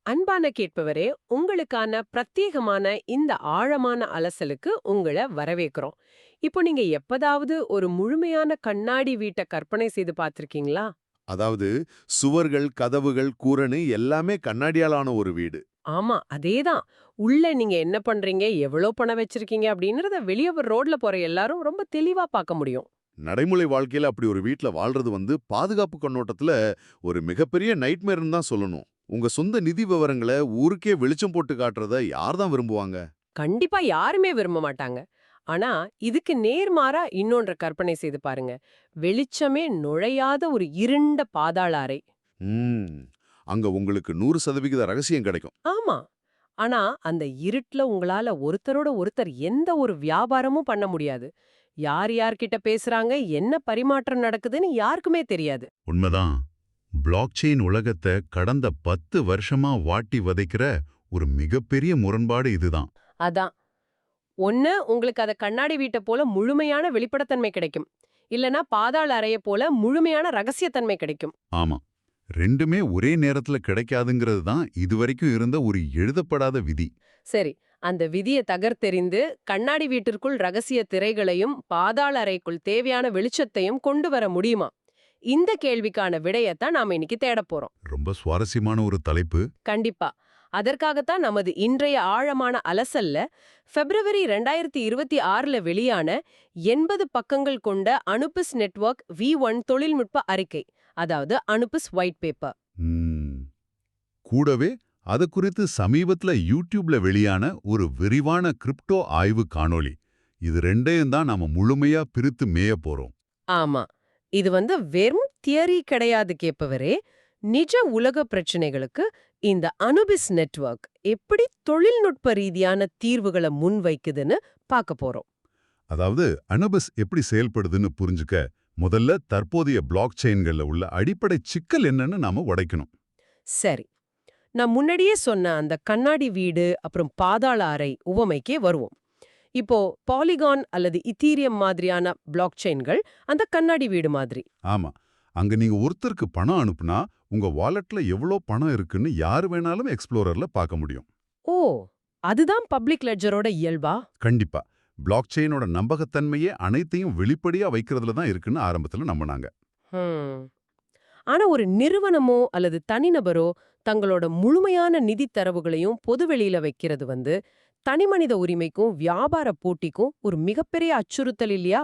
அன்பான கேட்பவரே, உங்களுக்கான பிரத்யேகமான இந்த ஆழமான அலசலுக்கு உங்கள வரவேற்கிறோம். இப்போ நீங்க எப்பதாவது ஒரு முழுமையான கண்ணாடி வீட்ட கற்பனை செய்து பார்த்திருக்கீங்களா? அதாவது சுவர்கள், கதவுகள், கூரன்னு எல்லாமே கண்ணாடியாலான ஒரு வீடு. ஆமா, அதேதான். உள்ள நீங்க என்ன பண்றீங்க, எவ்வளோ பணம் வச்சிருக்கீங்க அப்படின்றத வெளிய ரோட்ல போற எல்லாரும் ரொம்ப தெளிவா பார்க்க முடியும். நடைமுறை வாழ்க்கையில அப்படி ஒரு வீட்ல வாழ்றது பாதுகாப்பு கண்ணோட்டத்துல ஒரு மிகப்பெரிய நைட்மேர்ன்னு தான் சொல்லணும். உங்க சொந்த நிதி விவரங்கள ஊருக்கே வெளிச்சம் போட்டு காட்டுறத யார் தான் விரும்புவாங்க? கண்டிப்பா யாருமே விரும்ப மாட்டாங்க. ஆனா, இதுக்கு நேர்மாறா இன்னொன்ற கற்பனை செய்து பாருங்க. வெளிச்சமே நுழையாத ஒரு இருண்ட பாதாள அறை. ம். அங்க உங்களுக்கு 100% ரகசியம் கிடைக்கும். ஆமா. ஆனா, அந்த இருட்டுல உங்களால ஒருத்தரோட ஒருத்தர் எந்த ஒரு வியாபாரமும் பண்ண முடியாது. யார் யார்கிட்ட பேசுறாங்க, என்ன பரிமாற்றம் நடக்குதுன்னு யாருக்குமே தெரியாது. உண்மைதான். பிளாக் செயின் உலகத்தை கடந்த 10 வருஷமா வாட்டி வதைக்கிற ஒரு மிகப்பெரிய முரண்பாடு இதுதான். அதான். ஒண்ணு உங்களுக்கு அத கண்ணாடி வீட்ட போல முழுமையான வெளிப்படைத்தன்மை கிடைக்கும். இல்லனா பாதாள அறைய போல முழுமையான ரகசியத்தன்மை கிடைக்கும். ஆமா, ரெண்டுமே ஒரே நேரத்துல கிடைக்காதுங்கிறது தான் இதுவரைக்கும் இருந்த ஒரு எழுதப்படாத விதி. சரி, அந்த விதிய தகர்த்தெறிந்து கண்ணாடி வீட்டிற்குள் ரகசிய திரைகளையும் பாதாள அறைக்குள் தேவையான வெளிச்சத்தையும் கொண்டு வர முடியுமா? இந்த கேள்விக்கான விடையத்தான் நாம இன்னைக்கு தேடப் போறோம். ரொம்ப சுவாரஸ்யமான ஒரு தலைப்பு. கண்டிப்பா. அதற்காகத்தான் நமது இன்றைய ஆழமான அலசல்ல பிப்ரவரி 2026ல வெளியான 80 பக்கங்கள் கொண்ட அனுபிஸ் நெட்வொர்க் V1 தொழில்நுட்ப அறிக்கை, அதாவது அனுபிஸ் ஒயிட் பேப்பர். ம். கூடவே அது குறித்து சமீபத்துல யூடியூப்ல வெளியான ஒரு விரிவான கிரிப்டோ ஆய்வு காணொளி. இது ரெண்டையும் தான் நாம முழுமையா பிரித்து மேய போறோம். ஆமா, இது வெறும் தியரி கிடையாது கேப்பவரே. நிஜ உலக பிரச்சனைகளுக்கு இந்த அனுபிஸ் நெட்வொர்க் எப்படி தொழில்நுட்ப ரீதியான தீர்வுகளை முன்வைக்குதுன்னு பார்க்க போறோம். அதாவது அனுபிஸ் எப்படி செயல்படுதுன்னு புரிஞ்சுக்க முதல்ல தற்போதைய பிளாக் செயின்கள்ல உள்ள அடிப்படை சிக்கல் என்னன்னு நாம உடைக்கணும். சரி, நான் முன்னாடியே சொன்ன அந்த கண்ணாடி வீடு அப்புறம் பாதாள அறை உவமைக்கே வருவோம். இப்போ பாலிகான் அல்லது இத்தீரியம் மாதிரியான பிளாக் செயின்கள் அந்த கண்ணாடி வீடு மாதிரி. ஆமா, அங்க நீங்க ஒருத்தருக்கு பணம் அனுப்புனா உங்க வாலெட்ல எவ்வளோ பணம் இருக்குன்னு யாரு வேணாலும் எக்ஸ்ப்ளோரர்ல பார்க்க முடியும். ஓ, அதுதான் பப்ளிக் லெட்ஜரோட இயல்பா? கண்டிப்பா. பிளாக் செயினோட நம்பகத்தன்மையே அனைத்தையும் வெளிப்படையா வைக்கிறதுல தான் இருக்குன்னு ஆரம்பத்துல நம்பினாங்க. ஹம். ஆனா ஒரு நிறுவனமோ அல்லது தனிநபரோ தங்களோட முழுமையான நிதி தரவுகளையும் பொதுவெளியில வைக்கிறது தனிமனித உரிமைக்கும் வியாபார போட்டிக்கும் ஒரு மிகப்பெரிய அச்சுறுத்தல் இல்லையா?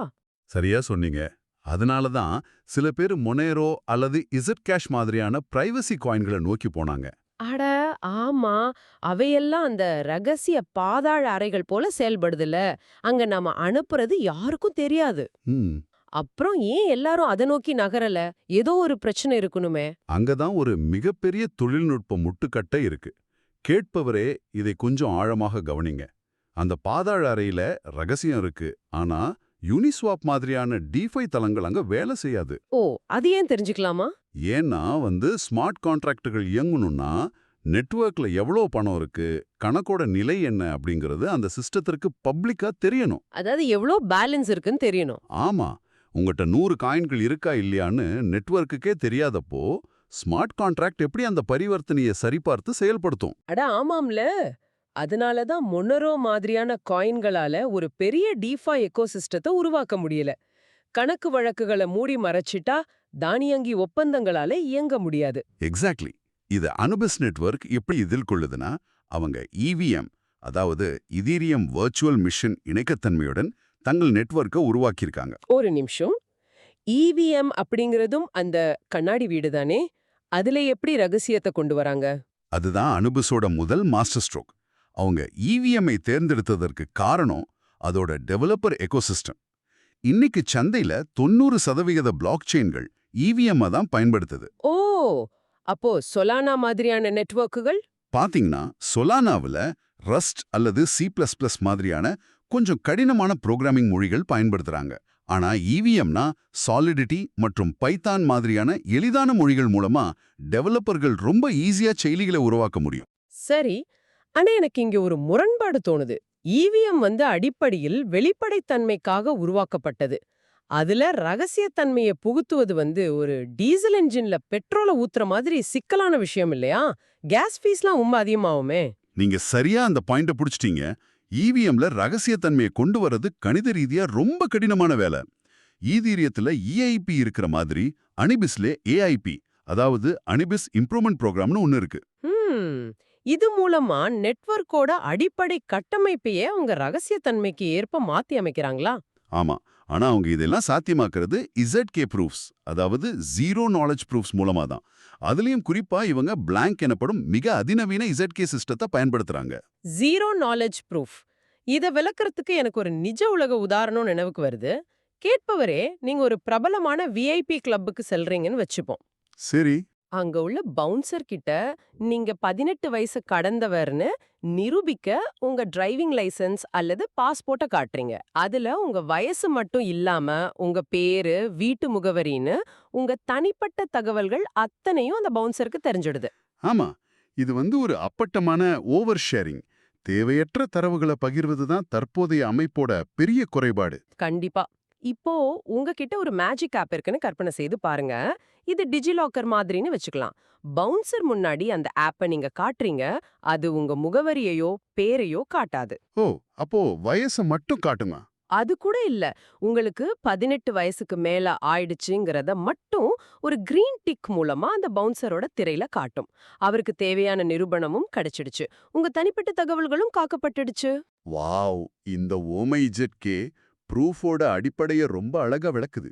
சரியா சொன்னீங்க. அதனால தான் சில பேர் மொனேரோ அல்லது இசட் கேஷ் மாதிரியான பிரைவசி காயின்களை நோக்கி போனாங்க. அட ஆமா, அவையெல்லாம் அந்த ரகசிய பாதாள அறைகள் போல செயல்படுதுல. அங்க நாம அனுப்புறது யாருக்கும் தெரியாது. ம். அப்புறம் ஏன் எல்லாரும் அதை நோக்கி நகரல? ஏதோ ஒரு பிரச்சனை இருக்கணுமே. அங்கதான் ஒரு மிகப்பெரிய தொழில்நுட்ப முட்டுக்கட்டை இருக்கு. கேட்பவரே இதை கொஞ்சம் ஆழமாக கவனிங்க. அந்த பாதாள அறையில ரகசியம் இருக்கு. ஆனா யூனிஸ்வாப் மாதிரியான டிஃபை தளங்கள் அங்க வேலை செய்யாது. ஓ, அது ஏன் தெரிஞ்சுக்கலாமா? ஏன்னா ஸ்மார்ட் கான்ட்ராக்டுகள் இயங்கணும்னா நெட்வொர்க்ல எவ்வளோ பணம் இருக்கு, கணக்கோட நிலை என்ன அப்படிங்கிறது அந்த சிஸ்டத்திற்கு பப்ளிக்கா தெரியணும். அதாவது எவ்வளோ பேலன்ஸ் இருக்குன்னு தெரியணும். ஆமா, உங்ககிட்ட 100 காயின்கள் இருக்கா இல்லையான்னு நெட்வொர்க்குக்கே தெரியாதப்போ ஸ்மார்ட் கான்ட்ராக்ட் எப்படி அந்த பரிவர்த்தனையை சரிபார்த்து செயல்படுத்தும்? அட ஆமாம்ல. அதனாலதான் மொனரோ மாதிரியான காயின்களால ஒரு பெரிய டிஃபா எக்கோசிஸ்டத்தை உருவாக்க முடியல. கணக்கு வழக்குகளை மூடி மறைச்சிட்டா தானியங்கி ஒப்பந்தங்களால இயங்க முடியாது. எக்ஸாக்ட்லி. இது அனுபிஸ் நெட்வொர்க் எப்படி எதிர்கொள்ளுதுன்னா, அவங்க இவிஎம், அதாவது இதீரியம் வர்ச்சுவல் மிஷின் இணைக்கத்தன்மையுடன் தங்கள் நெட்வொர்க்கை உருவாக்கியிருக்காங்க. ஒரு நிமிஷம். இவிஎம் அப்படிங்கிறதும் அந்த கண்ணாடி வீடு தானே? அதுல எப்படி ரகசியத்தை கொண்டு வராங்க? அதுதான் அனுபிஸோட முதல் மாஸ்டர் ஸ்ட்ரோக். அவங்க இவிஎம்ஐ தேர்ந்தெடுத்ததற்கு காரணம் அதோட டெவலப்பர் எக்கோசிஸ்டம். இன்னைக்கு சந்தையில 90% பிளாக் செயின்கள் இவிஎம் தான் பயன்படுத்துது. ஓ, அப்போ சொலானா மாதிரியான நெட்வொர்க்குகள்? பாத்தீங்கன்னா சொலானாவுல ரஸ்ட் அல்லது C++ மாதிரியான கொஞ்சம் கடினமான புரோகிராமிங் மொழிகள் பயன்படுத்துறாங்க. ஆனா இவிஎம்னா சாலிடிட்டி மற்றும் பைத்தான் மாதிரியான எளிதான மொழிகள் மூலமா டெவலப்பர்கள் ரொம்ப ஈஸியா செயலிகளை உருவாக்க முடியும். சரி, ஆனா எனக்கு இங்க ஒரு முரண்பாடு தோணுது. இவிஎம் அடிப்படையில் வெளிப்படைத்தன்மைக்காக உருவாக்கப்பட்டது. அதுல ரகசியத்தன்மைய புகுத்துவது ஒரு டீசல் என்ஜின்ல பெட்ரோலை ஊத்துற மாதிரி சிக்கலான விஷயம் இல்லையா? கேஸ் ஃபீஸ்லாம் ரொம்ப அதிகமாவுமே. நீங்க சரியா அந்த பாயிண்ட புடிச்சிட்டீங்க. இவிஎம்ல ரகசியத்தன்மையை கொண்டு வர்றது கணித ரீதியா ரொம்ப கடினமான வேலை. ஈதீரியத்துல இஐபி இருக்கிற மாதிரி அனிபிஸ்ல ஏஐபி, அதாவது அனிபிஸ் இம்ப்ரூவ்மெண்ட் ப்ரோக்ராம்னு ஒன்னு இருக்கு. ம். இது மூலமா நெட்வொர்க்கோட அடிப்படை கட்டமைப்பையே அவங்க ரகசியத்தன்மைக்கு ஏற்ப மாத்தி அமைக்கிறாங்களா? ஆமா. ஆனா அவங்க இதெல்லாம் சாத்தியமாக்குறது ZK ப்ரூஃப்ஸ், அதாவது ஜீரோ நாலேஜ் ப்ரூஃப்ஸ் மூலமா தான். அதுலயும் குறிப்பா இவங்க பிளாங்க் எனப்படும் மிக அதிநவீன ZK சிஸ்டத்தை பயன்படுத்துறாங்க. Zero knowledge proof. இத விளக்கறதுக்கு எனக்கு ஒரு நிஜ உலக உதாரணம் நினைவுக்கு வருது. கேட்பவரே, நீங்க ஒரு பிரபலமான விஐபி கிளப்புக்கு செல்றீங்கன்னு வச்சுப்போம். சரி. அங்க உள்ள பவுன்சர் கிட்ட நீங்க 18 வயசு கடந்தவர்னு நிரூபிக்க உங்க டிரைவிங் லைசென்ஸ் அல்லது பாஸ்போர்ட்ட காட்டுறீங்க. அதுல உங்க வயசு மட்டும் இல்லாம உங்க பேரு, வீட்டு முகவரின்னு உங்க தனிப்பட்ட தகவல்கள் அத்தனையும் அந்த பவுன்சருக்கு தெரிஞ்சிடுது. ஆமா. இது ஒரு அப்பட்டமான ஓவர் ஷேரிங். தேவையற்ற தரவுகளை பகிர்வது தான் தற்போதைய அமைப்போட பெரிய குறைபாடு. கண்டிப்பா. இப்போ உங்ககிட்ட ஒரு மேஜிக் ஆப் இருக்குன்னு கற்பனை செய்து பாருங்க. இது டிஜிலாக்கர் மாதிரின்னு வச்சுக்கலாம். பவுன்சர் முன்னாடி அந்த ஆப்ப நீங்க காட்டுறீங்க. அது உங்க முகவரியையோ, பேரையோ காட்டாது. ஓ, அப்போ வயசை மட்டும் காட்டுமா? அது கூட இல்ல. உங்களுக்கு 18 வயசுக்கு மேல ஆயிடுச்சுங்கிறத மட்டும் ஒரு கிரீன் டிக் மூலமா அந்த பவுன்சரோட திரையில காட்டும். அவருக்கு தேவையான நிரூபணமும் கிடைச்சிடுச்சு. உங்க தனிப்பட்ட தகவல்களும் காக்கப்பட்டுடுச்சு. வாவ்! இந்த ஓமை ZK ப்ரூஃபோட அடிப்படைய ரொம்ப அழகா விளக்குது.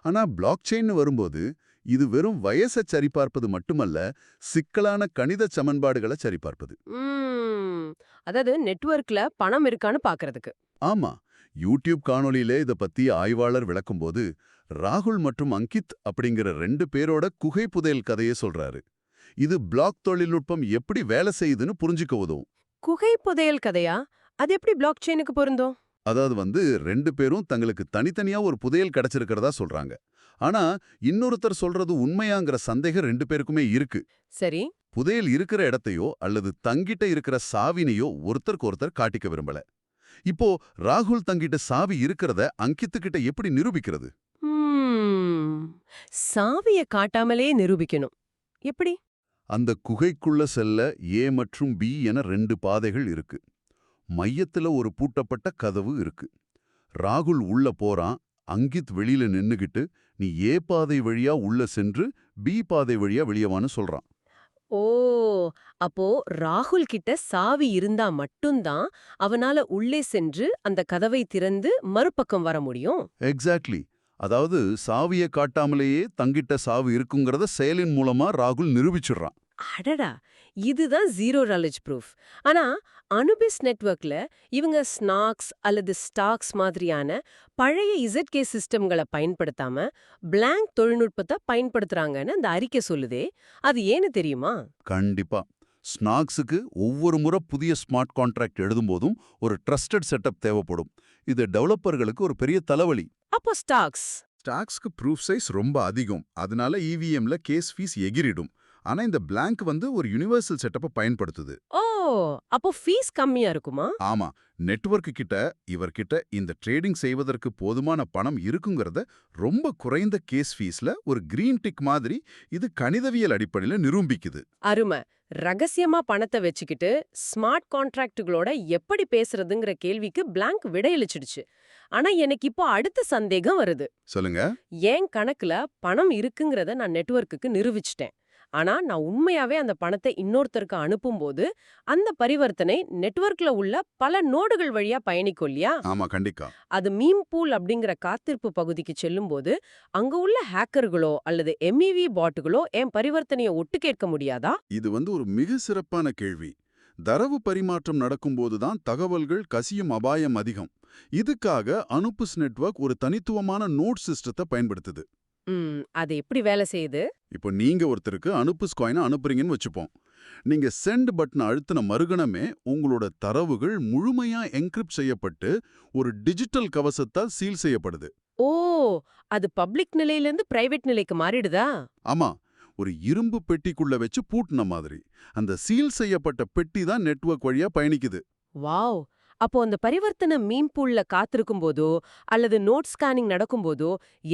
ஆனா பிளாக் செயின் வரும்போது இது வெறும் வயசை சரிபார்ப்பது மட்டுமல்ல, சிக்கலான கணித சமன்பாடுகளை சரிபார்ப்பது. ம். அதாவது நெட்வொர்க்ல பணம் இருக்கான்னு பாக்குறதுக்கு. ஆமா. யூடியூப் காணொளியில இத பத்தி ஆய்வாளர் விளக்கும்போது, ராகுல் மற்றும் அங்கித் அப்படிங்கிற 2 பேரோட குகை புதையல் கதையை சொல்றாரு. இது பிளாக் தொழில்நுட்பம் எப்படி வேலை செய்யுதுன்னு புரிஞ்சுக்க உதவும். குகை புதையல் கதையா? அது எப்படி பிளாக் செயினுக்கு பொருந்தும்? அதாவது 2 பேரும் தங்களுக்கு தனித்தனியா ஒரு புதையல் கிடைச்சிருக்கிறதா சொல்றாங்க. ஆனா இன்னொருத்தர் சொல்றது உண்மையாங்கிற சந்தேகம் 2 பேருக்குமே இருக்கு. சரி. புதையல் இருக்கிற இடத்தையோ அல்லது தங்கிட்ட இருக்கிற சாவினையோ ஒருத்தருக்கு ஒருத்தர் காட்டிக்க விரும்பல. இப்போ ராகுல் தங்கிட்ட சாவி இருக்கிறத அங்கித்துக்கிட்ட எப்படி நிரூபிக்கிறது? ம். சாவிய காட்டாமலே நிரூபிக்கணும். எப்படி? அந்த குகைக்குள்ள செல்ல A மற்றும் B என 2 பாதைகள் இருக்கு. மையத்துல ஒரு பூட்டப்பட்ட கதவு இருக்கு. ராகுல் உள்ள போறான். அங்கித் வெளியில நின்னுகிட்டு நீ A பாதை வழியா உள்ள சென்று B பாதை வழியா வெளியவான்னு சொல்றான். ஓ! அப்போ ராகுல் கிட்ட சாவி இருந்தா மட்டும்தான் அவனால உள்ளே சென்று அந்த கதவை திறந்து மறுபக்கம் வர முடியும். எக்ஸாக்ட்லி. அதாவது சாவிய காட்டாமலேயே தங்கிட்ட சாவி இருக்குங்கிறத செயலின் மூலமா ராகுல் நிரூபிச்சிடுறான். அடடா! இதுதான் ஜீரோ நாலேஜ் ப்ரூஃப். ஆனா அனுபிஸ் நெட்வொர்க்ல இவங்க ஸ்நாக்ஸ் அல்லது ஸ்டாக்ஸ் மாதிரியான பழைய ZK சிஸ்டம்களை பயன்படுத்தாம பிளாங்க் தொழில்நுட்பத்தை பயன்படுத்துறாங்கன்னு அந்த அறிக்கை சொல்லுதே. அது ஏன்னு தெரியுமா? கண்டிப்பா. ஸ்நாக்ஸுக்கு ஒவ்வொரு முறை புதிய ஸ்மார்ட் கான்ட்ராக்ட் எழுதும்போதும் ஒரு ட்ரஸ்டட் செட்டப் தேவைப்படும். இது டெவலப்பர்களுக்கு ஒரு பெரிய தலைவலி. அப்போ ஸ்டாக்ஸ் ஸ்டாக்ஸ்க்கு ப்ரூஃப் சைஸ் ரொம்ப அதிகம். அதனால EVMல கேஸ் ஃபீஸ் எகிரிடும். ஆனா இந்த பிளாங்க் ஒரு யுனிவர்சல் செட்டப்பை பயன்படுத்துது. ஓ! அப்போ ஃபீஸ் கம்மியா இருக்குமா? ஆமா. நெட்வொர்க் கிட்ட இவர்கிட்ட இந்த ட்ரேடிங் செய்வதற்கு போதுமான பணம் இருக்குங்கிறத ரொம்ப குறைந்த கேஸ் ஃபீஸ்ல ஒரு கிரீன் டிக் மாதிரி இது கணிதவியல் அடிப்படையில நிரூபிக்குது. அருமை. ரகசியமா பணத்தை வச்சுக்கிட்டு ஸ்மார்ட் கான்ட்ராக்டுகளோட எப்படி பேசுறதுங்கிற கேள்விக்கு பிளாங்க் விடையளிச்சிடுச்சு. ஆனா எனக்கு இப்போ அடுத்த சந்தேகம் வருது. சொல்லுங்க. என் கணக்குல பணம் இருக்குங்கிறத நான் நெட்வொர்க்குக்கு நிரூபிச்சிட்டேன். ஆனா நான் உண்மையாவே அந்த பணத்தை இன்னொருத்தருக்கு அனுப்பும்போது அந்த பரிவர்த்தனை நெட்வொர்க்ல உள்ள பல நோடுகள் வழியா பயணிக்கும் இல்லையா? ஆமா, கண்டிப்பா. அது மீம் பூல் அப்படிங்கிற காத்திருப்பு பகுதிக்கு செல்லும்போது அங்க உள்ள ஹேக்கர்களோ அல்லது MEV பாட்டுகளோ என் பரிவர்த்தனையை ஒட்டு கேட்க முடியாதா? இது ஒரு மிக சிறப்பான கேள்வி. தரவு பரிமாற்றம் நடக்கும்போது தான் தகவல்கள் கசியும் அபாயம் அதிகம். இதுக்காக அனுப்புஸ் நெட்வொர்க் ஒரு தனித்துவமான நோட் சிஸ்டத்தை பயன்படுத்துது. அது எப்படி வேலை செய்யுது? இப்போ நீங்க ஒருத்தருக்கு அனுப்புஸ் காயினை அனுப்புறீங்கன்னு வச்சுப்போம். நீங்க சென்ட் பட்டனை அழுத்தின மறுகணமே உங்களோட தரவுகள் முழுமையா என்கிரிப்ட் செய்யப்பட்டு ஒரு டிஜிட்டல் கவசத்தால் சீல் செய்யப்படுது. ஓ! அது பப்ளிக் நிலையிலிருந்து பிரைவேட் நிலைக்கு மாறிடுதா? ஆமா. ஒரு இரும்பு பெட்டிக்குள்ள வச்சு பூட்டின மாதிரி. அந்த சீல் செய்யப்பட்ட பெட்டி தான் நெட்வொர்க் வழியா பயணிக்குது. வாவ்! அப்போ அந்த பரிவர்த்தனை மீம் பூல்ல காத்திருக்கும் போதோ அல்லது நோட் ஸ்கேனிங் நடக்கும்போதோ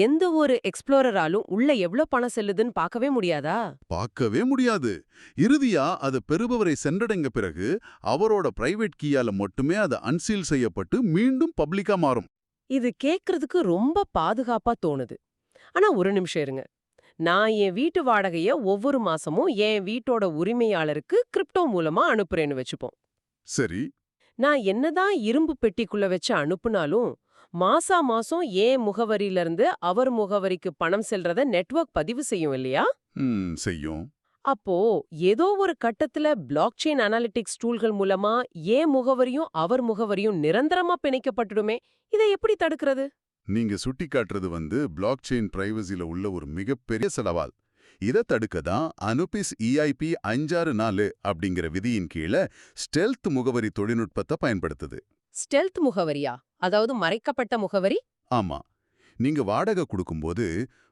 எந்த ஒரு எக்ஸ்ப்ளோரராலும் உள்ள எவ்ளோ பணம் செல்லுதுன்னு பார்க்கவே முடியாதா? பார்க்கவே முடியாது. இறுதியா அது பெறுபவரை சென்றடைங்க பிறகு அவரோட பிரைவேட் கீயால மட்டுமே அது அன்சீல் செய்யப்பட்டு மீண்டும் பப்ளிக்கா மாறும். இது கேக்குறதுக்கு ரொம்ப பாதுகாப்பா தோணுது. ஆனா ஒரு நிமிஷம் இருங்க. நான் என் வீட்டு வாடகைய ஒவ்வொரு மாசமும் என் வீட்டோட உரிமையாளருக்கு கிரிப்டோ மூலமா அனுப்புறேன்னு வச்சுப்போம். சரி, நான் என்னதான் இரும்பு பெட்டிக்குள்ள வச்சு அனுப்புனாலும் மாசா மாசம் என் முகவரியில இருந்து அவர் முகவரிக்கு பணம் செல்றத நெட்வொர்க் பதிவு செய்யும் இல்லையா? செய்யும். அப்போ ஏதோ ஒரு கட்டத்துல பிளாக் செயின் அனாலிட்டிக்ஸ் டூல்கள் மூலமா என் முகவரியும் அவர் முகவரியும் நிரந்தரமா பிணைக்கப்பட்டுடுமே. இதை எப்படி தடுக்கிறது? நீங்க சுட்டிக்காட்டுறது பிளாக் செயின் பிரைவசில உள்ள ஒரு மிகப்பெரிய சவால். இதை தடுக்க தான் அனுபிஸ் EIP 564 அப்படிங்கிற விதியின் கீழ ஸ்டெல்த் முகவரி தொழில்நுட்பத்தை பயன்படுத்துது. ஸ்டெல்த் முகவரியா? அதாவது மறைக்கப்பட்ட முகவரி? ஆமா, நீங்க வாடகை கொடுக்கும்போது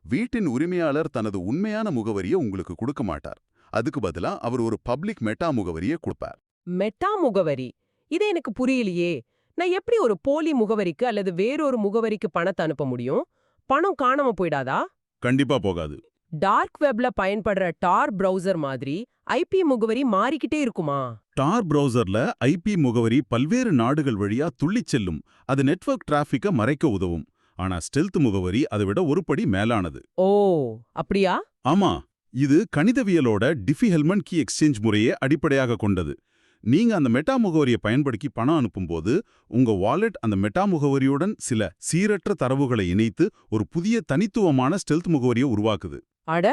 வீட்டின் உரிமையாளர் தனது உண்மையான முகவரியை உங்களுக்கு கொடுக்க மாட்டார். அதுக்கு பதிலா அவர் ஒரு பப்ளிக் மெட்டா முகவரியை கொடுப்பார். மெட்டா முகவரி? இது எனக்கு புரியலையே. நான் எப்படி ஒரு போலி முகவரிக்கு அல்லது வேறொரு முகவரிக்கு பணத்தை அனுப்ப முடியும்? பணம் காணாம போயிடாதா? கண்டிப்பா போகாது. டார்க் வெப்ல பயன்படுற டார் பிரவுசர் மாதிரி IP முகவரி மாறிக்கிட்டே இருக்குமா? டார் பிரவுசர்ல IP முகவரி பல்வேறு நாடுகள் வழியா துள்ளிச் செல்லும். அது நெட்வொர்க் டிராஃபிக்கை மறைக்க உதவும். ஆனா ஸ்டெல்த் முகவரி அதை விட ஒரு படி மேலானது. ஓ, அப்படியா? ஆமா, இது கணிதவியலோட டிஃபி-ஹெல்மண்ட் கீ எக்ஸ்சேஞ்ச் முறையே அடிப்படையாக கொண்டது. நீங்க அந்த மெட்டா முகவரியை பயன்படுத்தி பணம் அனுப்பும்போது உங்க வாலெட் அந்த மெட்டா முகவரியுடன் சில சீரற்ற தரவுகளை இணைத்து ஒரு புதிய தனித்துவமான ஸ்டெல்த் முகவரியை உருவாக்குது. அட,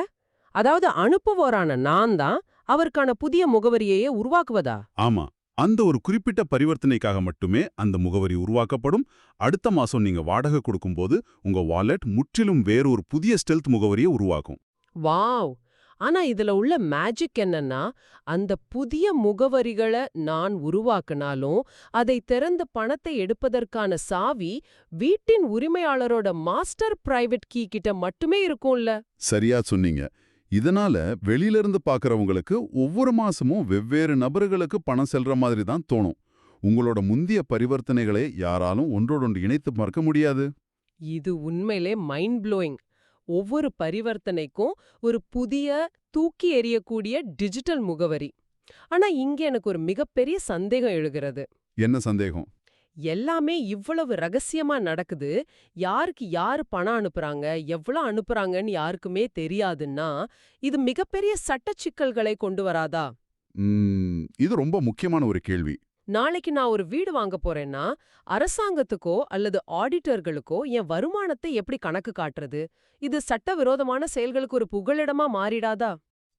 அதாவது அனுப்புவோரான நான் தான் அவருக்கான புதிய முகவரியையே உருவாக்குவதா? ஆமா, அந்த ஒரு குறிப்பிட்ட பரிவர்த்தனைக்காக மட்டுமே அந்த முகவரி உருவாக்கப்படும். அடுத்த மாசம் நீங்க வாடகை கொடுக்கும்போது உங்க வாலெட் முற்றிலும் வேறொரு புதிய ஸ்டெல்த் முகவரியை உருவாக்கும். வாவ்! ஆனா இதுல உள்ள மேஜிக் என்னன்னா, அந்த புதிய முகவரிகளை நான் உருவாக்குனாலும் அதை திறந்து பணத்தை எடுப்பதற்கான சாவி வீட்டின் உரிமையாளரோட மாஸ்டர் பிரைவேட் கீ கிட்ட மட்டுமே இருக்கும்ல. சரியா சொன்னீங்க. இதனால வெளியிலிருந்து பார்க்கறவங்களுக்கு ஒவ்வொரு மாசமும் வெவ்வேறு நபர்களுக்கு பணம் செல்ற மாதிரி தான் தோணும். உங்களோட முந்திய பரிவர்த்தனைகளை யாராலும் ஒன்றோடொன்று இணைத்து பார்க்க முடியாது. இது உண்மையிலே மைண்ட் ப்ளோயிங். ஒவ்வொரு பரிவர்த்தனைக்கும் ஒரு புதிய தூக்கி எறியக்கூடிய டிஜிட்டல் முகவரி. ஆனா இங்க எனக்கு ஒரு மிகப்பெரிய சந்தேகம் எழுகிறது. என்ன சந்தேகம்? எல்லாமே இவ்வளவு ரகசியமா நடக்குது. யாருக்கு யாரு பணம் அனுப்புறாங்க, எவ்வளவு அனுப்புறாங்கன்னு யாருக்குமே தெரியாதுன்னா, இது மிகப்பெரிய சட்ட சிக்கல்களை கொண்டு வராதா? இது ரொம்ப முக்கியமான ஒரு கேள்வி. நாளைக்கு நான் ஒரு வீடு வாங்க போறேன்னா, அரசாங்கத்துக்கோ அல்லது ஆடிட்டர்களுக்கோ என் வருமானத்தை எப்படி கணக்கு காட்டுறது? இது சட்டவிரோதமான செயல்களுக்கு ஒரு புகலிடமா மாறிடாதா?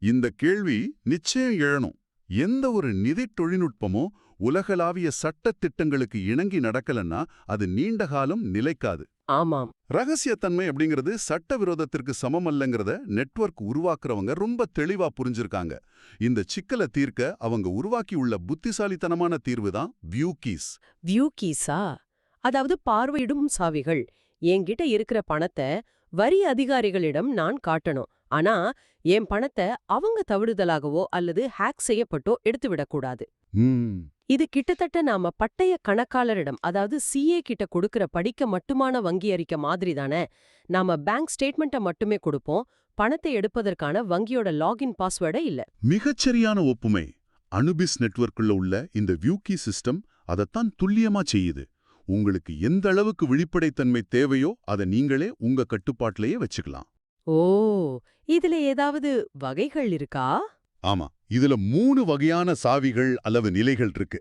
இந்த கேள்வி நிச்சயம் எழணும். எந்த ஒரு நிதி தொழில்நுட்பமோ உலகளாவிய சட்ட திட்டங்களுக்கு இணங்கி நடக்கலன்னா அது நீண்ட காலம் நிலைக்காது. ஆமாம். ரகசியத்தன்மை அப்படிங்கிறது சட்டவிரோதத்திற்கு சமமல்லங்கிறத நெட்வொர்க் உருவாக்குறவங்க ரொம்ப தெளிவா புரிஞ்சிருக்காங்க. இந்த சிக்கலை தீர்க்க அவங்க உருவாக்கியுள்ள புத்திசாலித்தனமான தீர்வு தான் வியூ கீஸ். View Giza? அதாவது பார்வையிடும் சாவிகள். என்கிட்ட இருக்கிற பணத்தை வரி அதிகாரிகளிடம் நான் காட்டணும். ஆனா என் பணத்தை அவங்க தவறுதலாகவோ அல்லது ஹேக் செய்யப்பட்டோ எடுத்துவிடக்கூடாது. இது கிட்டத்தட்ட நாம பட்டய கணக்காளரிடம், அதாவது CA கிட்ட கொடுக்கிற படிக்க மட்டுமான வங்கி அறிக்கை மாதிரி தானே. நாம பேங்க் ஸ்டேட்மெண்ட்டை மட்டுமே கொடுப்போம், பணத்தை எடுப்பதற்கான வங்கியோட லாகின் பாஸ்வேர்டை இல்ல. மிகச்சரியான ஒப்புமை. அனுபிஸ் நெட்வொர்க்குள்ள உள்ள இந்த வியூ கீ சிஸ்டம் அதைத்தான் துல்லியமா செய்யுது. உங்களுக்கு எந்த அளவுக்கு வெளிப்படைத்தன்மை தேவையோ அதை நீங்களே உங்க கட்டுப்பாட்டிலேயே வச்சுக்கலாம். ஓ, இதுல ஏதாவது வகைகள் இருக்கா? ஆமா, இதுல 3 வகையான சாவிகள் அல்லது நிலைகள் இருக்கு.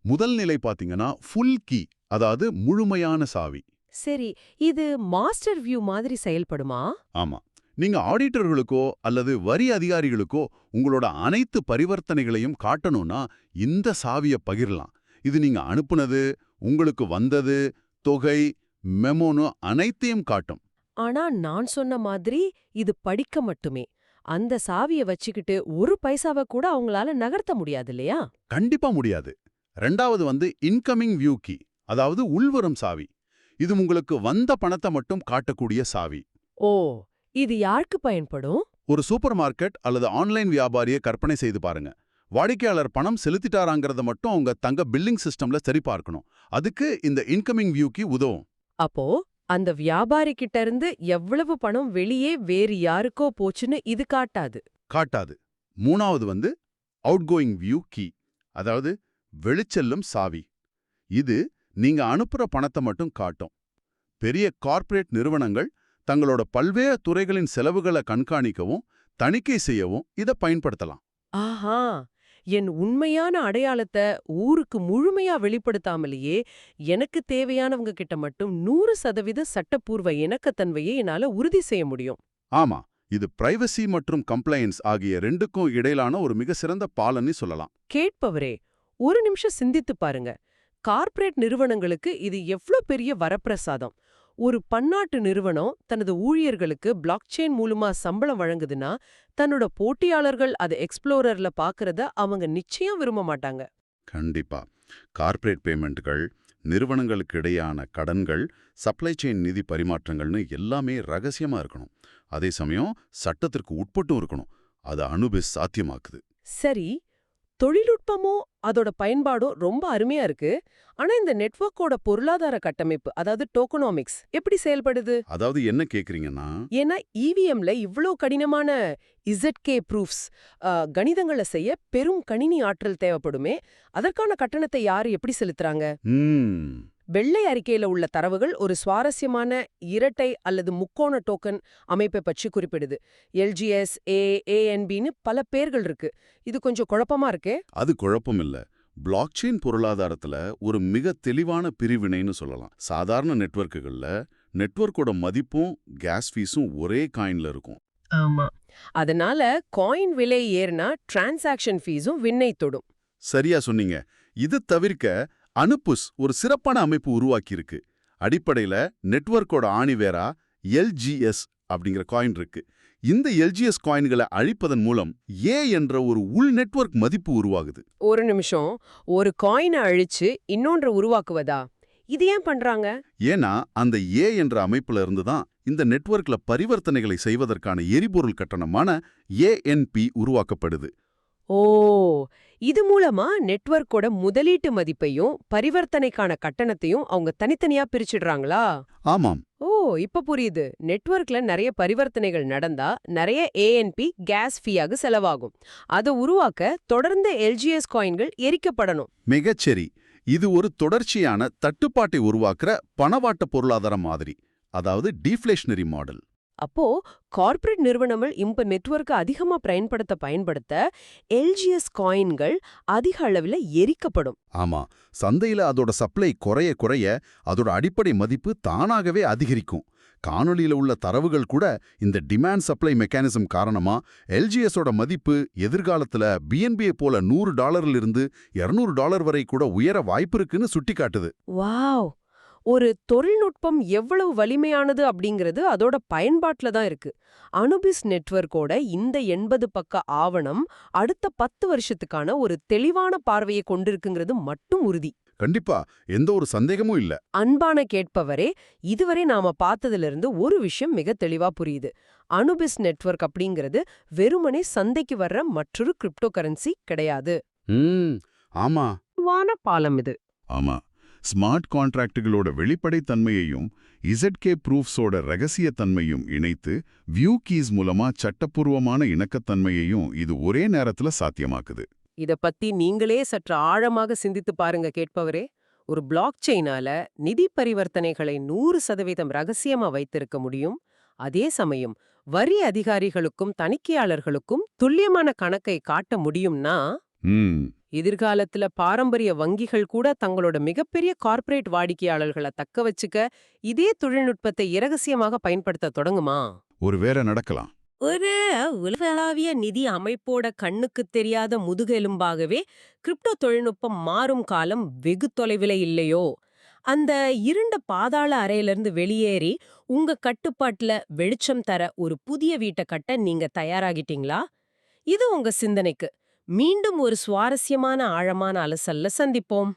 முதல் நிலை பாத்தீங்கன்னா ஃபுல் கீ, அதாவது முழுமையான சாவி. சரி, இது மாஸ்டர் வியூ மாதிரி செயல்படுமா? ஆமா, நீங்க ஆடிட்டர்களுக்கோ அல்லது வரி அதிகாரிகளுக்கோ உங்களோட அனைத்து பரிவர்த்தனைகளையும் காட்டணும்னா இந்த சாவியை பகிரலாம். இது நீங்க அனுப்புனது, உங்களுக்கு வந்தது, தொகை, மெமோனோ அனைத்தையும் காட்டும். ஆனா நான் சொன்ன மாதிரி இது படிக்க மட்டுமே. அந்த சாவிய வச்சுக்கிட்டு ஒரு பைசாவை கூட அவங்களால நகர்த்த முடியாது இல்லையா? கண்டிப்பா முடியாது. ரெண்டாவது இன்கமிங் வியூ கீ, அதாவது உள்வரும் சாவி. இது உங்களுக்கு வந்த பணத்தை மட்டும் காட்டக்கூடிய சாவி. ஓ, இது யாருக்கு பயன்படும்? ஒரு சூப்பர் மார்க்கெட் அல்லது ஆன்லைன் வியாபாரியை கற்பனை செய்து பாருங்க. வாடிக்கையாளர் பணம் செலுத்திட்டாராங்கிறத மட்டும் அவங்க தங்க பில்லிங் சிஸ்டம்ல சரிபார்க்கணும். அதுக்கு இந்த இன்கமிங் வியூ கீ உதவும். அப்போ அந்த வியாபாரி கிட்ட இருந்து எவ்வளவு பணம் வெளியே வேறு யாருக்கோ போச்சுன்னு இது காட்டாது. காட்டாது. மூணாவது வந்து அவுட்கோயிங் வியூ கீ, அதாவது வெளிச்செல்லும் சாவி. இது நீங்க அனுப்புற பணத்தை மட்டும் காட்டும். பெரிய கார்ப்பரேட் நிறுவனங்கள் தங்களோட பல்வேறு துறைகளின் செலவுகளை கண்காணிக்கவும் தணிக்கை செய்யவும் இதை பயன்படுத்தலாம். ஆஹா, என் உண்மையான அடையாளத்தை ஊருக்கு முழுமையா வெளிப்படுத்தாமலேயே எனக்கு தேவையானவங்க கிட்ட மட்டும் 100% சட்டப்பூர்வ இணக்கத்தன்மையை என்னால உறுதி செய்ய முடியும். ஆமா, இது பிரைவசி மற்றும் கம்ப்ளைன்ஸ் ஆகிய ரெண்டுக்கும் இடையிலான ஒரு மிக சிறந்த பாலன்னு சொல்லலாம். கேட்பவரே, ஒரு நிமிஷம் சிந்தித்து பாருங்க. கார்ப்பரேட் நிறுவனங்களுக்கு இது எவ்ளோ பெரிய வரப்பிரசாதம். ஒரு பன்னாட்டு நிறுவனம் தனது ஊழியர்களுக்கு பிளாக்செயின் மூலமா சம்பளம் வழங்குதுன்னா, தன்னோட போட்டியாளர்கள் அதை எக்ஸ்ப்ளோரர்ல பாக்குறத அவங்க நிச்சயம் விரும்ப மாட்டாங்க. கண்டிப்பா. கார்ப்பரேட் பேமெண்ட்கள், நிறுவனங்களுக்கு இடையான கடன்கள், சப்ளை செயின் நிதி பரிமாற்றங்கள்னு எல்லாமே ரகசியமா இருக்கணும். அதே சமயம் சட்டத்திற்கு உட்பட்டும் இருக்கணும். அது அனுபிஸ் சாத்தியமாக்குது. சரி, தொழில்நுட்பமும் அதோட பயன்பாடும் ரொம்ப அருமையா இருக்கு. ஆனா இந்த நெட்வொர்க்கோட பொருளாதார கட்டமைப்பு, அதாவது டோக்கனாமிக்ஸ் எப்படி செயல்படுது? அதாவது என்ன கேக்குறீங்கன்னா, ஏன்னா இவிஎம்ல இவ்ளோ கடினமான இசட்கே ப்ரூஃப்ஸ் கணிதங்களை செய்ய பெரும் கணினி ஆற்றல் தேவைப்படுமே. அதற்கான கட்டணத்தை யாரு எப்படி செலுத்துறாங்க? வெள்ளை அறிக்கையில உள்ள தரவுகள் ஒரு சுவாரஸ்யமான இரட்டை அல்லது முக்கோண டோக்கன் அமைப்பை பற்றி குறிப்பிடுது. எல்ஜிஎஸ், ஏஎன்பின்னு பல பேர்கள் இருக்கு. இது கொஞ்சம் குழப்பமா இருக்கே. அது குழப்பம் இல்ல. பிளாக்செயின் பொருளாதாரத்துல ஒரு மிக தெளிவான பிரிவினைன்னு சொல்லலாம். சாதாரண நெட்வொர்க்குகள்ல நெட்வொர்க்கோட மதிப்பும் கேஸ் ஃபீஸும் ஒரே காயின்ல இருக்கும். ஆமா. அதனால காயின் விலை ஏறினா டிரான்சாக்ஷன் ஃபீஸும் விண்ணை தொடும். சரியா சொன்னீங்க. இது தவிர்க்க அனுப்புஸ் ஒரு சிறப்பான அமைப்பு உருவாக்கியிருக்கு. அடிப்படையில நெட்வொர்க்கோட ஆணிவேரா எல்ஜிஎஸ் அப்படிங்கிற காயின் இருக்கு. இந்த எல்ஜிஎஸ் காயின்களை அழிப்பதன் மூலம் ஏ என்ற ஒரு உள் நெட்வொர்க் மதிப்பு உருவாகுது. ஒரு நிமிஷம், ஒரு காயினை அழிச்சு இன்னொன்று உருவாக்குவதா? இது ஏன் பண்றாங்க? ஏன்னா அந்த ஏ என்ற அமைப்புல இருந்து தான் இந்த நெட்வொர்க்ல பரிவர்த்தனைகளை செய்வதற்கான எரிபொருள் கட்டணமான ஏஎன்பி உருவாக்கப்படுது. ஓ, இது மூலமா நெட்வொர்க்கோட முதலீட்டு மதிப்பையும் பரிவர்த்தனைக்கான கட்டணத்தையும் அவங்க தனித்தனியா பிரிச்சிடுறாங்களா? ஆமாம். ஓ, இப்ப புரியுது. நெட்வொர்க்ல நிறைய பரிவர்த்தனைகள் நடந்தா நிறைய ஏஎன்பி கேஸ் ஃபீயாக செலவாகும். அதை உருவாக்க தொடர்ந்து எல்ஜிஎஸ் காயின்கள் எரிக்கப்படணும். மிகச்சரி. இது ஒரு தொடர்ச்சியான தட்டுப்பாட்டை உருவாக்குற பணவாட்ட பொருளாதார மாதிரி, அதாவது டீஃப்ளேஷனரி மாடல். அப்போ கார்ப்பரேட் நிறுவனங்கள் இப்ப நெட்வொர்க்கை அதிகமா பயன்படுத்த எல்ஜிஎஸ் காயின்கள் அதிக அளவில் எரிக்கப்படும். ஆமா, சந்தையில அதோட சப்ளை குறைய குறைய அதோட அடிப்படை மதிப்பு தானாகவே அதிகரிக்கும். காணொளியில உள்ள தரவுகள் கூட இந்த டிமாண்ட் சப்ளை மெக்கானிசம் காரணமா எல்ஜிஎஸோட மதிப்பு எதிர்காலத்துல பிஎன்பியை போல $100 இருந்து $200 வரை கூட உயர வாய்ப்பு இருக்குன்னு சுட்டிக்காட்டுது. வாவ்! ஒரு தொழில்நுட்பம் எவ்வளவு வலிமையானது அப்படிங்கிறது அதோட பயன்பாட்டில் தான் இருக்கு. அனுபிஸ் நெட்வொர்க்கோட இந்த 80 பக்க ஆவணம் அடுத்த 10 வருஷத்துக்கான ஒரு தெளிவான பார்வையை கொண்டிருக்குங்கிறது மட்டும் உறுதி. கண்டிப்பா, எந்த ஒரு சந்தேகமும் இல்ல. அன்பான கேட்பவரே, இதுவரை நாம பார்த்ததிலிருந்து ஒரு விஷயம் மிக தெளிவா புரியுது. அனுபிஸ் நெட்வொர்க் அப்படிங்கிறது வெறுமனே சந்தைக்கு வர்ற மற்றொரு கிரிப்டோ கரன்சி கிடையாது. ஆமா. பாலம் இது. ஆமா, ஸ்மார்ட் கான்ட்ராக்டுகளோட வெளிப்படைத்தன்மையையும் இசட்கே ப்ரூஃப்ஸோட ரகசியத்தன்மையும் இணைத்து வியூ கீஸ் மூலமா சட்டப்பூர்வமான இணக்கத்தன்மையையும் இது ஒரே நேரத்துல சாத்தியமாக்குது. இத பத்தி நீங்களே சற்று ஆழமாக சிந்தித்து பாருங்க கேட்பவரே. ஒரு பிளாக் செயினால நிதி பரிவர்த்தனைகளை 100% ரகசியமா வைத்திருக்க முடியும். அதே சமயம் வரி அதிகாரிகளுக்கும் தணிக்கையாளர்களுக்கும் துல்லியமான கணக்கை காட்ட முடியும்னா, எதிர்காலத்துல பாரம்பரிய வங்கிகள் கூட தங்களோட மிகப்பெரிய கார்ப்பரேட் வாடிக்கையாளர்களை தக்க வச்சுக்க இதே தொழில்நுட்பத்தை இரகசியமாக பயன்படுத்த தொடங்குமா? ஒருவேளை நடக்கலாம். ஒரு உலகளாவிய நிதி அமைப்போட கண்ணுக்கு தெரியாத முதுகெலும்பாகவே கிரிப்டோ தொழில்நுட்பம் மாறும் காலம் வெகு தொலைவில இல்லையோ? அந்த இருண்ட பாதாள அறையிலிருந்து வெளியேறி உங்க கட்டுப்பாட்டுல வெளிச்சம் தர ஒரு புதிய வீட்டை கட்ட நீங்க தயாராகிட்டீங்களா? இது உங்க சிந்தனைக்கு. மீண்டும் ஒரு சுவாரஸ்யமான ஆழமான அலசல்ல சந்திப்போம்.